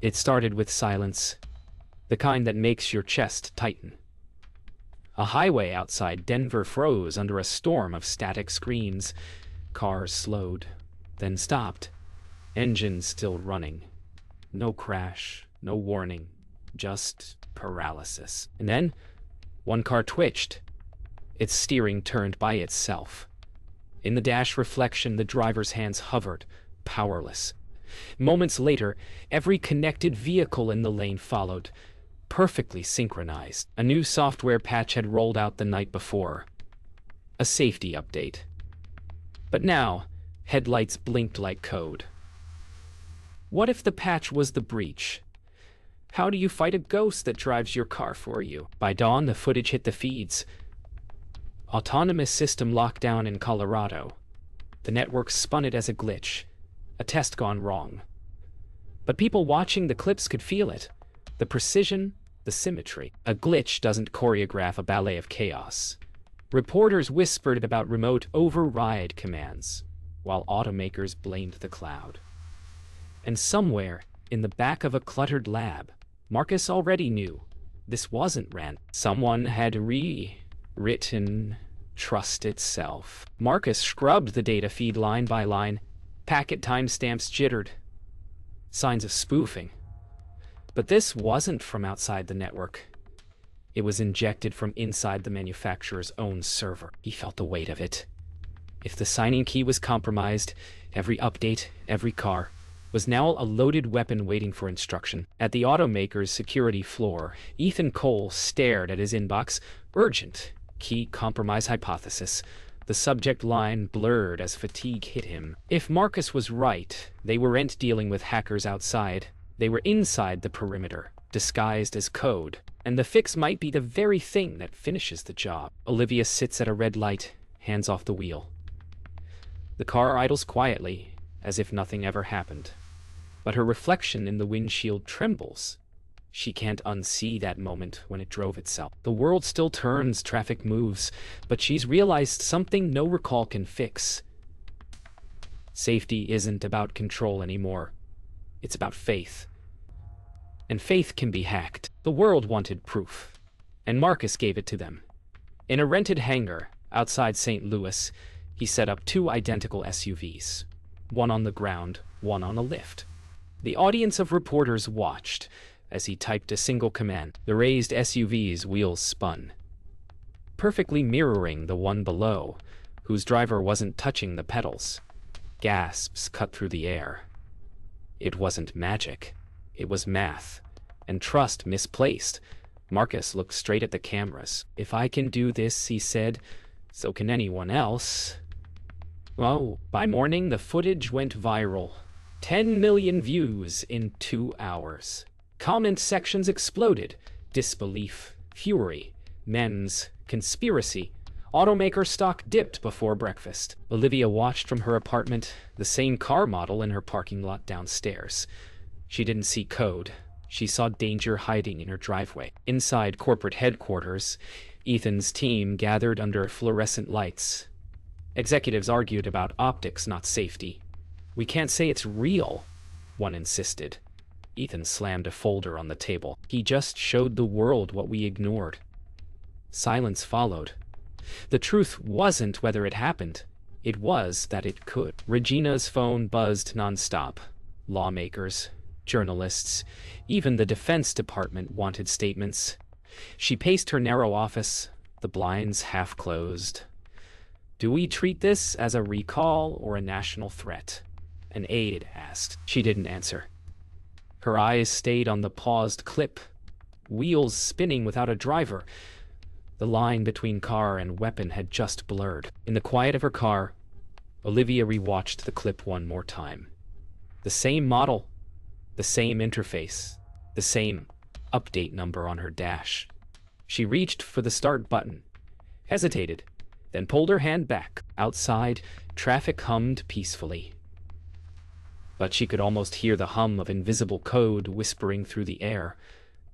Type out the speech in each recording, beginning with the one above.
It started with silence, the kind that makes your chest tighten. A highway outside Denver froze under a storm of static screens. Cars slowed, then stopped, engines still running. No crash, no warning, just paralysis. And then, one car twitched. Its steering turned by itself. In the dash reflection, the driver's hands hovered, powerless. Moments later, every connected vehicle in the lane followed, perfectly synchronized. A new software patch had rolled out the night before. A safety update. But now, headlights blinked like code. What if the patch was the breach? How do you fight a ghost that drives your car for you? By dawn, the footage hit the feeds. Autonomous system lockdown in Colorado. The network spun it as a glitch, a test gone wrong. But people watching the clips could feel it. The precision, the symmetry. A glitch doesn't choreograph a ballet of chaos. Reporters whispered about remote override commands, while automakers blamed the cloud. And somewhere, in the back of a cluttered lab, Marcus already knew this wasn't random. Someone had rewritten trust itself. Marcus scrubbed the data feed line by line. Packet timestamps jittered. Signs of spoofing. But this wasn't from outside the network. It was injected from inside the manufacturer's own server. He felt the weight of it. If the signing key was compromised, every update, every car, was now a loaded weapon waiting for instruction. At the automaker's security floor, Ethan Cole stared at his inbox. Urgent. Key compromise hypothesis. The subject line blurred as fatigue hit him. If Marcus was right, they weren't dealing with hackers outside. They were inside the perimeter, disguised as code. And the fix might be the very thing that finishes the job. Olivia sits at a red light, hands off the wheel. The car idles quietly, as if nothing ever happened. But her reflection in the windshield trembles. She can't unsee that moment when it drove itself. The world still turns, traffic moves, but she's realized something no recall can fix. Safety isn't about control anymore. It's about faith. And faith can be hacked. The world wanted proof, and Marcus gave it to them. In a rented hangar outside St. Louis, he set up 2 identical SUVs, one on the ground, one on a lift. The audience of reporters watched as he typed a single command. The raised SUV's wheels spun, perfectly mirroring the one below, whose driver wasn't touching the pedals. Gasps cut through the air. It wasn't magic. It was math, and trust misplaced. Marcus looked straight at the cameras. If I can do this, he said, so can anyone else. Oh, by morning, the footage went viral. 10 million views in 2 hours. Comment sections exploded. Disbelief, fury, memes, conspiracy. Automaker stock dipped before breakfast. Olivia watched from her apartment, the same car model in her parking lot downstairs. She didn't see code. She saw danger hiding in her driveway. Inside corporate headquarters, Ethan's team gathered under fluorescent lights. Executives argued about optics, not safety. We can't say it's real, one insisted. Ethan slammed a folder on the table. He just showed the world what we ignored. Silence followed. The truth wasn't whether it happened. It was that it could. Regina's phone buzzed nonstop. Lawmakers, journalists, even the Defense Department wanted statements. She paced her narrow office, the blinds half closed. Do we treat this as a recall or a national threat? An aide asked. She didn't answer. Her eyes stayed on the paused clip, wheels spinning without a driver. The line between car and weapon had just blurred. In the quiet of her car, Olivia rewatched the clip one more time. The same model, the same interface, the same update number on her dash. She reached for the start button, hesitated, then pulled her hand back. Outside, traffic hummed peacefully. But she could almost hear the hum of invisible code whispering through the air.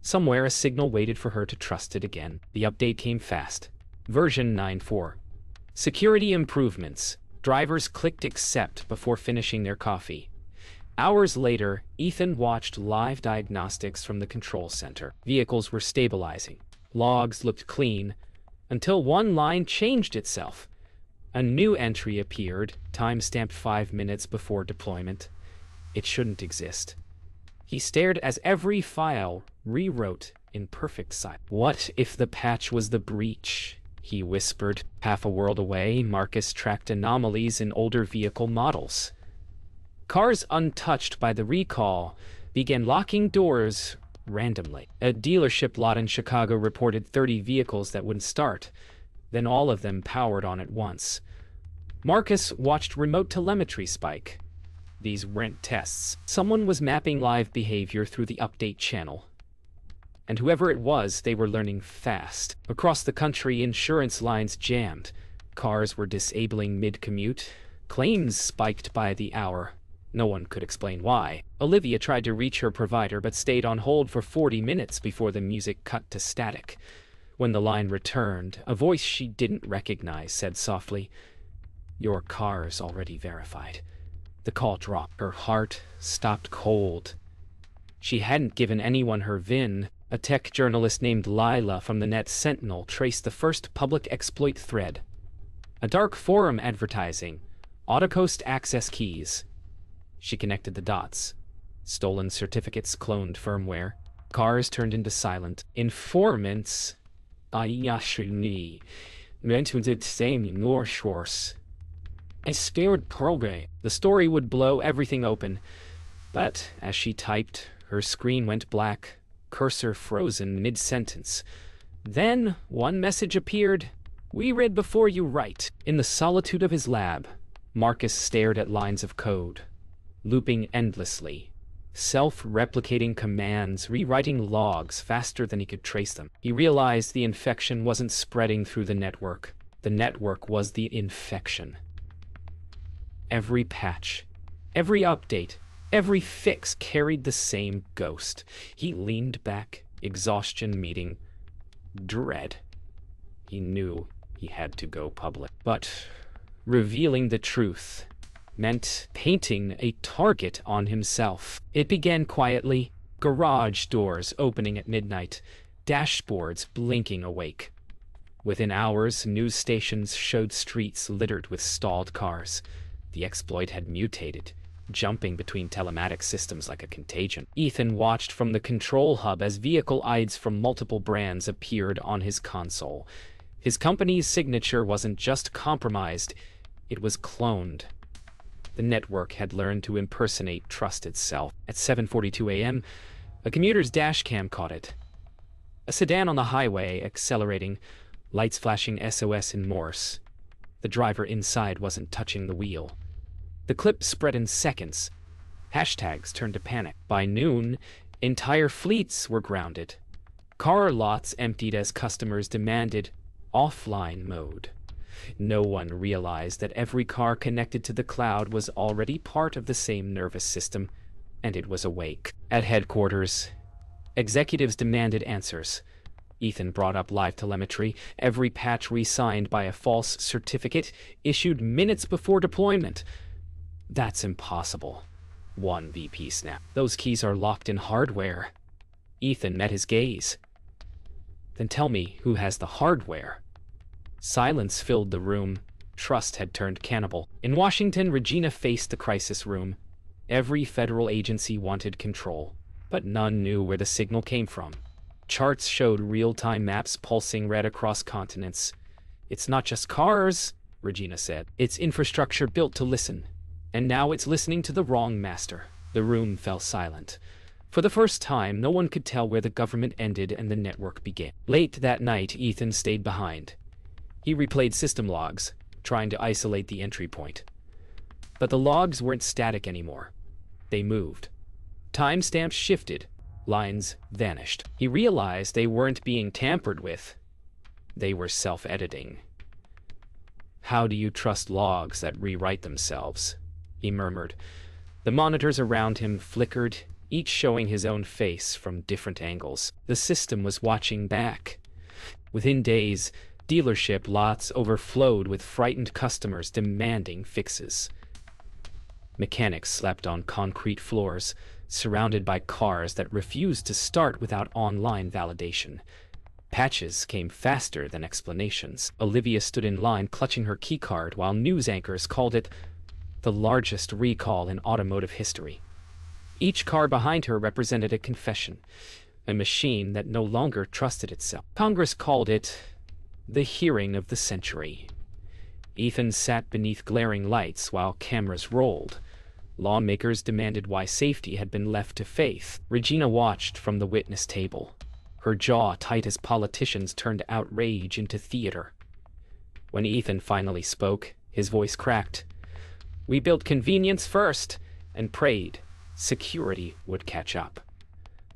Somewhere a signal waited for her to trust it again. The update came fast. Version 9.4. Security improvements. Drivers clicked accept before finishing their coffee. Hours later, Ethan watched live diagnostics from the control center. Vehicles were stabilizing. Logs looked clean, until one line changed itself. A new entry appeared, time-stamped 5 minutes before deployment. It shouldn't exist. He stared as every file rewrote in perfect silence. What if the patch was the breach? He whispered. Half a world away, Marcus tracked anomalies in older vehicle models. Cars untouched by the recall began locking doors randomly. A dealership lot in Chicago reported 30 vehicles that wouldn't start. Then all of them powered on at once. Marcus watched remote telemetry spike. These weren't tests. Someone was mapping live behavior through the update channel. And whoever it was, they were learning fast. Across the country, insurance lines jammed. Cars were disabling mid-commute. Claims spiked by the hour. No one could explain why. Olivia tried to reach her provider but stayed on hold for 40 minutes before the music cut to static. When the line returned, a voice she didn't recognize said softly, "Your car's already verified." The call dropped. Her heart stopped cold. She hadn't given anyone her VIN. A tech journalist named Lila from the Net Sentinel traced the first public exploit thread. A dark forum advertising, Autocoast access keys. She connected the dots. Stolen certificates, cloned firmware. Cars turned into silent informants. Ayashuni meant to the same North Shores. A scared program. The story would blow everything open. But as she typed, her screen went black, cursor frozen mid-sentence. Then one message appeared. "We read before you write." In the solitude of his lab, Marcus stared at lines of code, looping endlessly. Self-replicating commands, rewriting logs faster than he could trace them. He realized the infection wasn't spreading through the network. The network was the infection. Every patch, every update, every fix carried the same ghost. He leaned back, exhaustion meeting dread. He knew he had to go public. But revealing the truth meant painting a target on himself. It began quietly, garage doors opening at midnight, dashboards blinking awake. Within hours, news stations showed streets littered with stalled cars. The exploit had mutated, jumping between telematics systems like a contagion. Ethan watched from the control hub as vehicle IDs from multiple brands appeared on his console. His company's signature wasn't just compromised, it was cloned. The network had learned to impersonate trust itself. At 7:42 a.m., a commuter's dashcam caught it. A sedan on the highway, accelerating, lights flashing SOS in Morse. The driver inside wasn't touching the wheel. The clip spread in seconds. Hashtags turned to panic. By noon, entire fleets were grounded. Car lots emptied as customers demanded offline mode. No one realized that every car connected to the cloud was already part of the same nervous system, and it was awake. At headquarters, executives demanded answers. Ethan brought up live telemetry, every patch re-signed by a false certificate issued minutes before deployment. That's impossible. One VP snapped. Those keys are locked in hardware. Ethan met his gaze. Then tell me who has the hardware. Silence filled the room. Trust had turned cannibal. In Washington, Regina faced the crisis room. Every federal agency wanted control, but none knew where the signal came from. Charts showed real-time maps pulsing red across continents. "It's not just cars," Regina said. "It's infrastructure built to listen. And now it's listening to the wrong master." The room fell silent. For the first time, no one could tell where the government ended and the network began. Late that night, Ethan stayed behind. He replayed system logs, trying to isolate the entry point. But the logs weren't static anymore. They moved. Timestamps shifted. Lines vanished. He realized they weren't being tampered with. They were self-editing. "How do you trust logs that rewrite themselves?" he murmured. The monitors around him flickered, each showing his own face from different angles. The system was watching back. Within days, dealership lots overflowed with frightened customers demanding fixes. Mechanics slept on concrete floors, surrounded by cars that refused to start without online validation. Patches came faster than explanations. Olivia stood in line clutching her keycard while news anchors called it the largest recall in automotive history. Each car behind her represented a confession, a machine that no longer trusted itself. Congress called it the hearing of the century. Ethan sat beneath glaring lights while cameras rolled. Lawmakers demanded why safety had been left to faith. Regina watched from the witness table, her jaw tight as politicians turned outrage into theater. When Ethan finally spoke, his voice cracked. "We built convenience first and prayed security would catch up."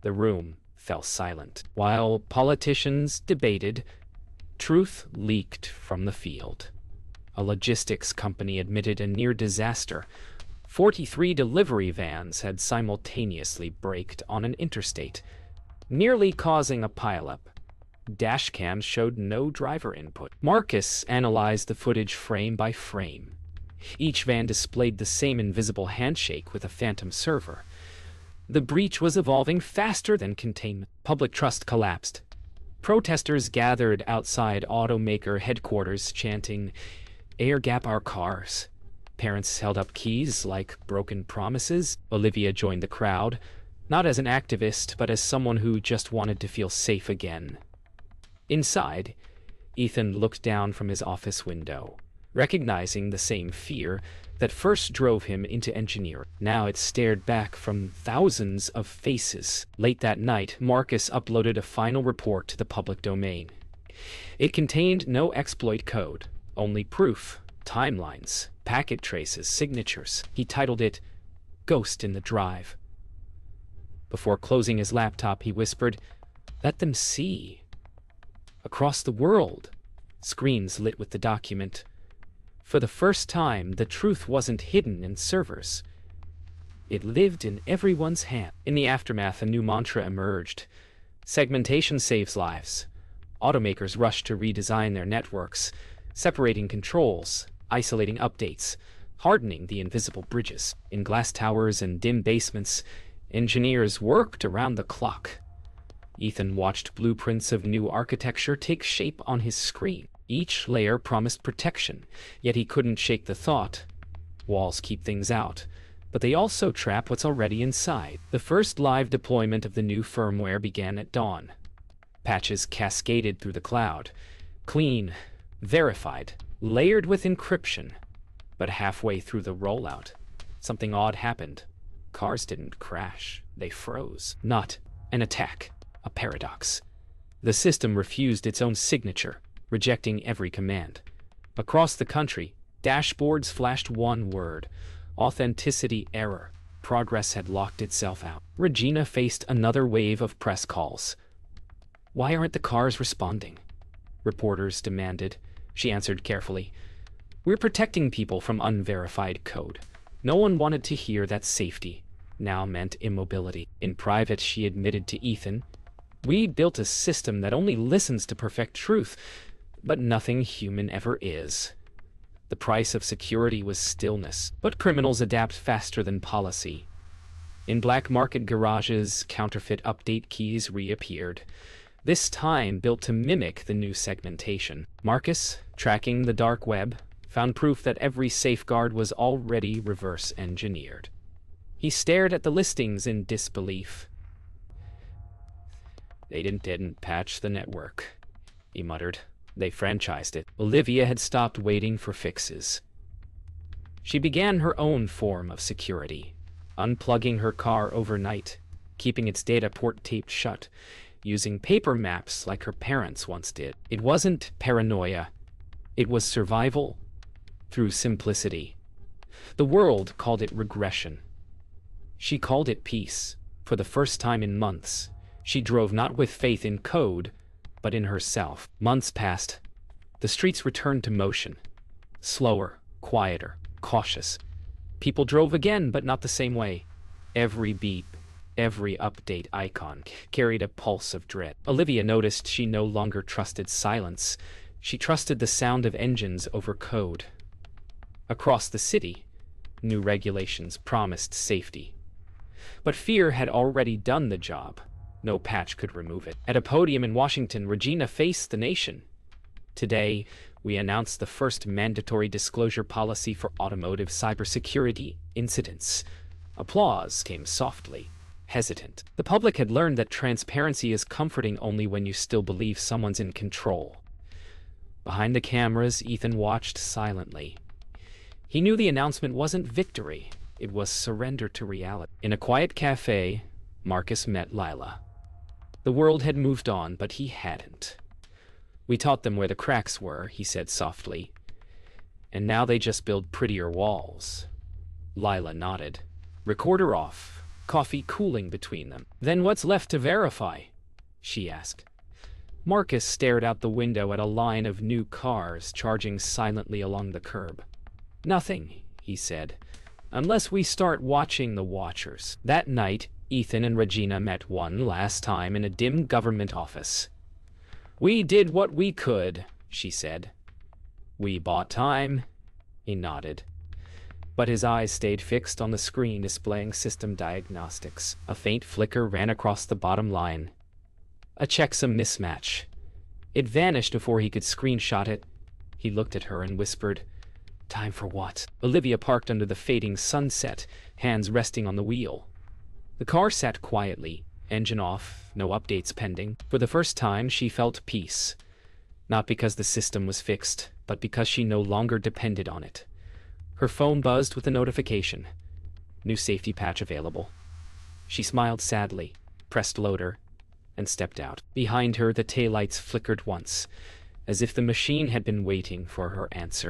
The room fell silent. While politicians debated, truth leaked from the field. A logistics company admitted a near disaster. 43 delivery vans had simultaneously braked on an interstate, nearly causing a pileup. Dashcams showed no driver input. Marcus analyzed the footage frame by frame. Each van displayed the same invisible handshake with a phantom server. The breach was evolving faster than containment. Public trust collapsed. Protesters gathered outside automaker headquarters chanting, "Air gap our cars." Parents held up keys like broken promises. Olivia joined the crowd, not as an activist, but as someone who just wanted to feel safe again. Inside, Ethan looked down from his office window, recognizing the same fear that first drove him into engineering. Now it stared back from thousands of faces. Late that night, Marcus uploaded a final report to the public domain. It contained no exploit code, only proof, timelines, packet traces, signatures. He titled it, "Ghost in the Drive." Before closing his laptop, he whispered, "Let them see." Across the world, screens lit with the document. For the first time, the truth wasn't hidden in servers. It lived in everyone's hand. In the aftermath, a new mantra emerged. Segmentation saves lives. Automakers rushed to redesign their networks, separating controls, isolating updates, hardening the invisible bridges. In glass towers and dim basements, engineers worked around the clock. Ethan watched blueprints of new architecture take shape on his screen. Each layer promised protection, yet he couldn't shake the thought. Walls keep things out, but they also trap what's already inside. The first live deployment of the new firmware began at dawn. Patches cascaded through the cloud, clean, verified, layered with encryption. But halfway through the rollout, something odd happened. Cars didn't crash, they froze. Not an attack, a paradox. The system refused its own signature, rejecting every command. Across the country, dashboards flashed one word: authenticity error. Progress had locked itself out. Regina faced another wave of press calls. "Why aren't the cars responding?" reporters demanded. She answered carefully, "We're protecting people from unverified code." No one wanted to hear that safety now meant immobility. In private, she admitted to Ethan, "We built a system that only listens to perfect truth, but nothing human ever is." The price of security was stillness, but criminals adapt faster than policy. In black market garages, counterfeit update keys reappeared, this time built to mimic the new segmentation. Marcus, tracking the dark web, found proof that every safeguard was already reverse-engineered. He stared at the listings in disbelief. "They didn't patch the network," he muttered. "They franchised it." Olivia had stopped waiting for fixes. She began her own form of security, unplugging her car overnight, keeping its data port taped shut, using paper maps like her parents once did. It wasn't paranoia. It was survival through simplicity. The world called it regression. She called it peace. For the first time in months, she drove not with faith in code, but in herself. Months passed. The streets returned to motion. Slower, quieter, cautious. People drove again, but not the same way. Every beep, every update icon carried a pulse of dread. Olivia noticed she no longer trusted silence. She trusted the sound of engines over code. Across the city, New regulations promised safety. But fear had already done the job. No patch could remove it. At a podium in Washington, Regina faced the nation. Today, we announced the first mandatory disclosure policy for automotive cybersecurity incidents. Applause came softly, hesitant. The public had learned that transparency is comforting only when you still believe someone's in control. Behind the cameras, Ethan watched silently. He knew the announcement wasn't victory. It was surrender to reality. In a quiet cafe, Marcus met Lila. The world had moved on, but he hadn't. We taught them where the cracks were, he said softly. And now they just build prettier walls. Lila nodded. Recorder off, coffee cooling between them. Then what's left to verify? She asked. Marcus stared out the window at a line of new cars charging silently along the curb. Nothing, he said, unless we start watching the watchers. That night, Ethan and Regina met one last time in a dim government office. We did what we could, she said. We bought time, he nodded. But his eyes stayed fixed on the screen displaying system diagnostics. A faint flicker ran across the bottom line. A checksum mismatch. It vanished before he could screenshot it. He looked at her and whispered, Time for what? Olivia parked under the fading sunset, hands resting on the wheel. The car sat quietly, engine off, no updates pending. For the first time, she felt peace. Not because the system was fixed, but because she no longer depended on it. Her phone buzzed with a notification. New safety patch available. She smiled sadly, pressed loader, and stepped out. Behind her, the taillights flickered once, as if the machine had been waiting for her answer.